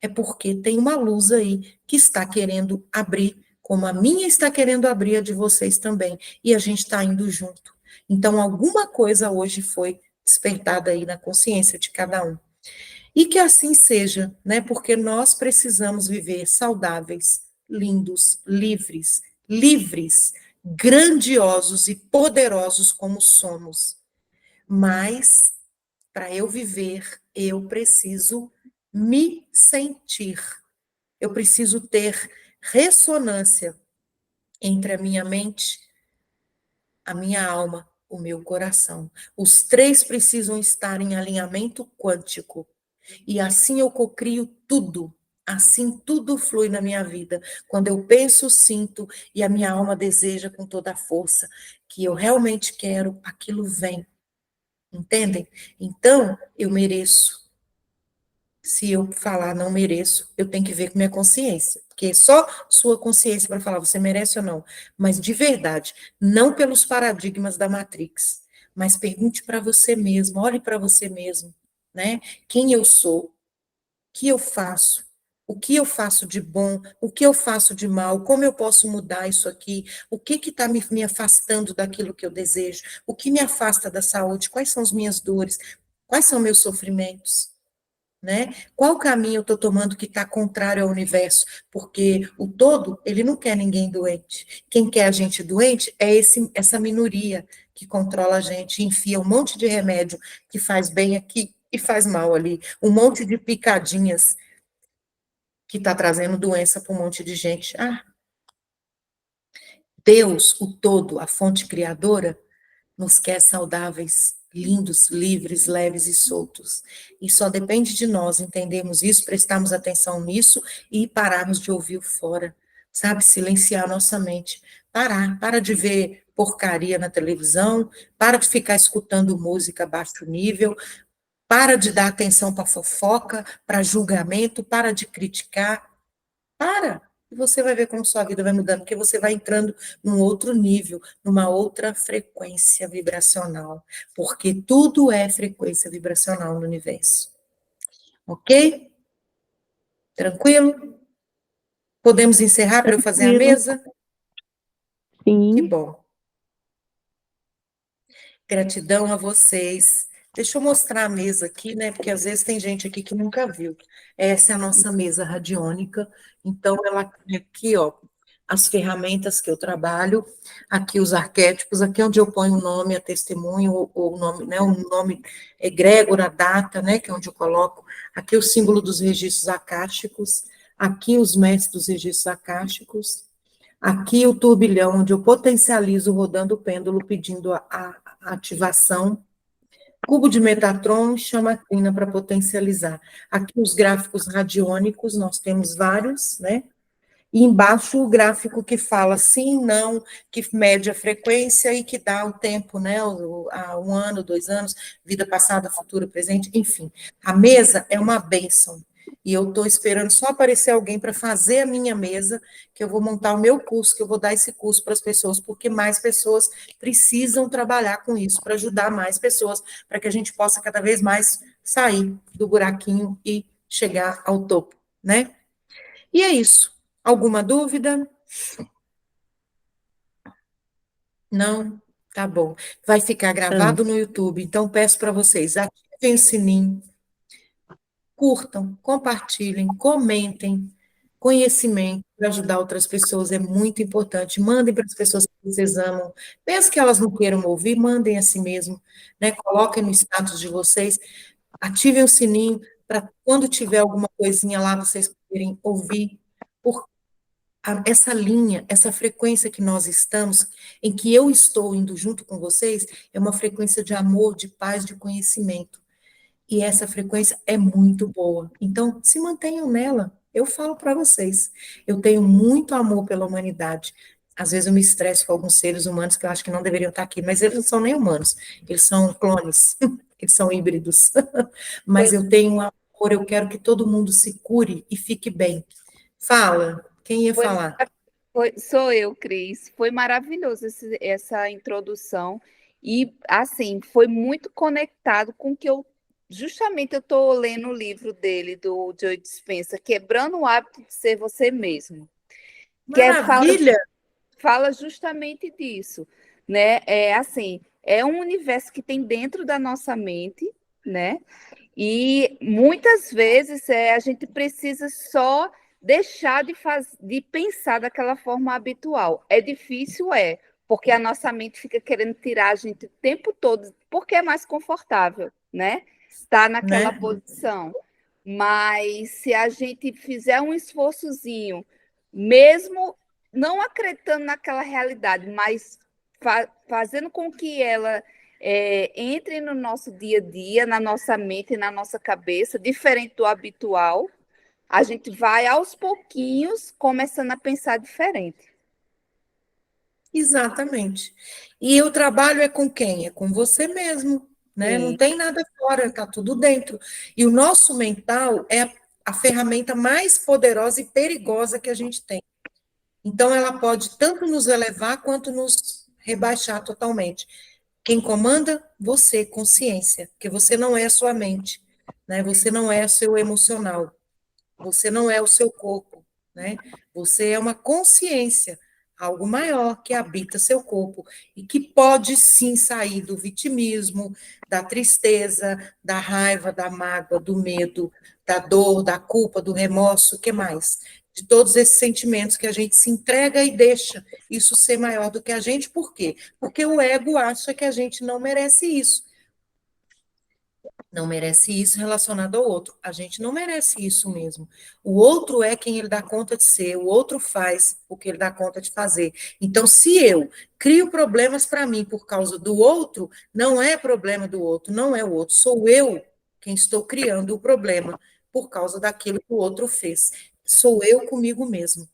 é porque tem uma luz aí que está querendo abrir, como a minha está querendo abrir a de vocês também, e a gente está indo junto. Então, alguma coisa hoje foi despertada aí na consciência de cada um. E que assim seja, né? Porque nós precisamos viver saudáveis, lindos, livres, grandiosos e poderosos como somos. Mas, para eu viver, eu preciso me sentir. Eu preciso ter ressonância entre a minha mente, a minha alma, o meu coração. Os três precisam estar em alinhamento quântico. E assim eu cocrio tudo. Assim tudo flui na minha vida. Quando eu penso, sinto e a minha alma deseja com toda a força que eu realmente quero, aquilo vem. Entendem? Então, eu mereço. Se eu falar não mereço, eu tenho que ver com minha consciência. Porque só sua consciência para falar você merece ou não. Mas de verdade, não pelos paradigmas da Matrix. Mas pergunte para você mesmo, olhe para você mesmo, né? Quem eu sou? Que eu faço? O que eu faço de bom? O que eu faço de mal? Como eu posso mudar isso aqui? O que está me afastando daquilo que eu desejo? O que me afasta da saúde? Quais são as minhas dores? Quais são meus sofrimentos? Né? Qual caminho eu estou tomando que está contrário ao universo? Porque o todo, ele não quer ninguém doente. Quem quer a gente doente é essa minoria que controla a gente, enfia um monte de remédio que faz bem aqui e faz mal ali, um monte de picadinhas que está trazendo doença para um monte de gente. Ah, Deus, o todo, a fonte criadora, nos quer saudáveis, lindos, livres, leves e soltos. E só depende de nós entendermos isso, prestarmos atenção nisso e pararmos de ouvir o fora, sabe? Silenciar nossa mente. Para de ver porcaria na televisão, para de ficar escutando música baixo nível, para de dar atenção para fofoca, para julgamento, para de criticar. Para. e você vai ver como sua vida vai mudando, porque você vai entrando num outro nível, numa outra frequência vibracional, porque tudo é frequência vibracional no universo. Ok? Tranquilo? Podemos encerrar para eu fazer a Tranquilo. mesa? Que Sim. bom. Gratidão a vocês. Deixa eu mostrar a mesa aqui, né? Porque às vezes tem gente aqui que nunca viu. Essa é a nossa mesa radiônica. Então, ela tem aqui, ó, as ferramentas que eu trabalho, aqui os arquétipos, aqui onde eu ponho o nome, a testemunho, ou o nome, né? O nome egrégora, a data, né? Que é onde eu coloco. Aqui o símbolo dos registros acásticos, aqui os mestres dos registros acásticos. Aqui o turbilhão, onde eu potencializo rodando o pêndulo, pedindo a ativação. Cubo de Metatron, chama crina para potencializar. Aqui os gráficos radiônicos, nós temos vários, né? E embaixo o gráfico que fala sim, não, que mede a frequência e que dá o tempo, né? A 1 ano, 2 anos, vida passada, futura, presente, enfim. A mesa é uma bênção. E eu estou esperando só aparecer alguém para fazer a minha mesa, que eu vou montar o meu curso, que eu vou dar esse curso para as pessoas, porque mais pessoas precisam trabalhar com isso, para ajudar mais pessoas, para que a gente possa cada vez mais sair do buraquinho e chegar ao topo, né? E é isso. Alguma dúvida? Não? Tá bom. Vai ficar Não. gravado no YouTube, então peço para vocês, ativem o sininho, curtam, compartilhem, comentem. Conhecimento para ajudar outras pessoas é muito importante. Mandem para as pessoas que vocês amam. Mesmo que elas não queiram ouvir, mandem a si mesmo, né? Coloquem no status de vocês, ativem o sininho para quando tiver alguma coisinha lá, vocês poderem ouvir. Essa linha, essa frequência que nós estamos, em que eu estou indo junto com vocês, é uma frequência de amor, de paz, de conhecimento. E essa frequência é muito boa. Então, se mantenham nela. Eu falo para vocês, eu tenho muito amor pela humanidade. Às vezes eu me estresso com alguns seres humanos que eu acho que não deveriam estar aqui, mas eles não são nem humanos, eles são clones, eles são híbridos. Mas eu tenho um amor, eu quero que todo mundo se cure e fique bem. Fala, quem ia Foi, falar? sou eu, Cris. Foi maravilhoso essa introdução. E, assim, foi muito conectado com o que eu. Justamente eu estou lendo o livro dele, do Joe Dispenza, Quebrando o Hábito de Ser Você Mesmo. Que Maravilha! fala justamente disso, né? É assim, é um universo que tem dentro da nossa mente, né? E muitas vezes a gente precisa só deixar de pensar daquela forma habitual. É difícil, porque a nossa mente fica querendo tirar a gente o tempo todo, porque é mais confortável, né? Estar naquela Né? posição. Mas se a gente fizer um esforçozinho, mesmo não acreditando naquela realidade, mas fazendo com que ela entre no nosso dia a dia, na nossa mente e na nossa cabeça, diferente do habitual, a gente vai aos pouquinhos começando a pensar diferente. Exatamente. E o trabalho é com quem? É com você mesmo, né? Não Sim. tem nada fora, está tudo dentro. E o nosso mental é a ferramenta mais poderosa e perigosa que a gente tem. Então, ela pode tanto nos elevar quanto nos rebaixar totalmente. Quem comanda? Você, consciência, porque você não é a sua mente, né? Você não é o seu emocional, você não é o seu corpo, né? Você é uma consciência, algo maior que habita seu corpo e que pode sim sair do vitimismo, da tristeza, da raiva, da mágoa, do medo, da dor, da culpa, do remorso, o que mais? De todos esses sentimentos que a gente se entrega e deixa isso ser maior do que a gente, por quê? Porque o ego acha que a gente não merece isso. Não merece isso relacionado ao outro. A gente não merece isso mesmo. O outro é quem ele dá conta de ser, o outro faz o que ele dá conta de fazer. Então, se eu crio problemas para mim por causa do outro, não é problema do outro, não é o outro, sou eu quem estou criando o problema por causa daquilo que o outro fez. Sou eu comigo mesmo.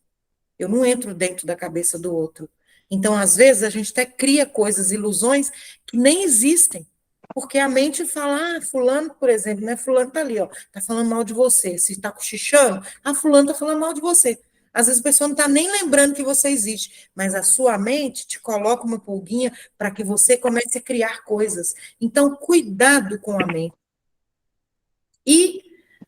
Eu não entro dentro da cabeça do outro. Então, às vezes, a gente até cria coisas, ilusões que nem existem. Porque a mente fala, fulano, por exemplo, né? Fulano tá ali, ó, tá falando mal de você. Se tá cochichando, fulano tá falando mal de você. Às vezes a pessoa não está nem lembrando que você existe, mas a sua mente te coloca uma pulguinha para que você comece a criar coisas. Então, cuidado com a mente. E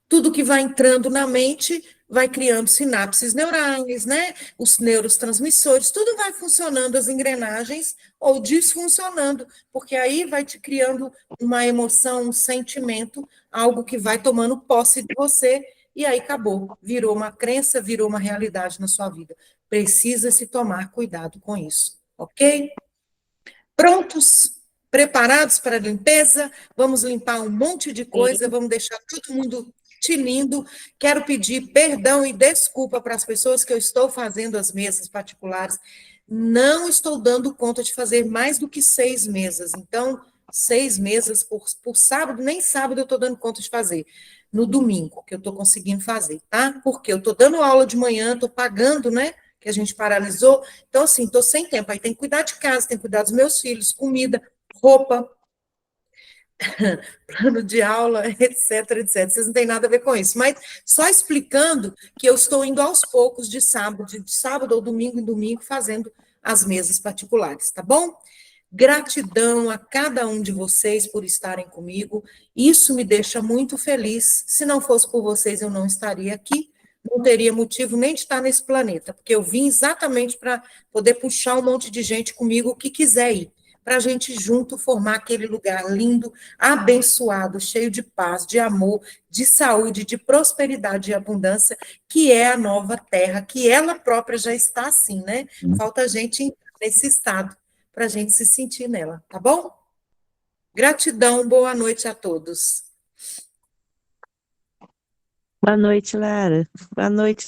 tudo que vai entrando na mente vai criando sinapses neurais, né? Os neurotransmissores, tudo vai funcionando, as engrenagens, ou disfuncionando, porque aí vai te criando uma emoção, um sentimento, algo que vai tomando posse de você, e aí acabou, virou uma crença, virou uma realidade na sua vida. Precisa se tomar cuidado com isso, ok? Prontos? Preparados para a limpeza? Vamos limpar um monte de coisa, vamos deixar todo mundo tinindo. Quero pedir perdão e desculpa para as pessoas que eu estou fazendo as mesas particulares. Não estou dando conta de fazer mais do que 6 mesas. Então, 6 mesas por sábado, nem sábado eu estou dando conta de fazer. No domingo, que eu estou conseguindo fazer, tá? Porque eu estou dando aula de manhã, estou pagando, né? Que a gente paralisou. Então, assim, estou sem tempo. Aí tem que cuidar de casa, tem que cuidar dos meus filhos, comida, roupa, plano de aula, etc, etc. Vocês não têm nada a ver com isso. Mas só explicando que eu estou indo aos poucos de sábado ou domingo em domingo, fazendo as mesas particulares, tá bom? Gratidão a cada um de vocês por estarem comigo. Isso me deixa muito feliz. Se não fosse por vocês, eu não estaria aqui. Não teria motivo nem de estar nesse planeta, porque eu vim exatamente para poder puxar um monte de gente comigo que quiser ir, para a gente junto formar aquele lugar lindo, abençoado, cheio de paz, de amor, de saúde, de prosperidade e abundância, que é a nova terra, que ela própria já está assim, né? Falta a gente entrar nesse estado para a gente se sentir nela, tá bom? Gratidão, boa noite a todos. Boa noite, Lara. Boa noite.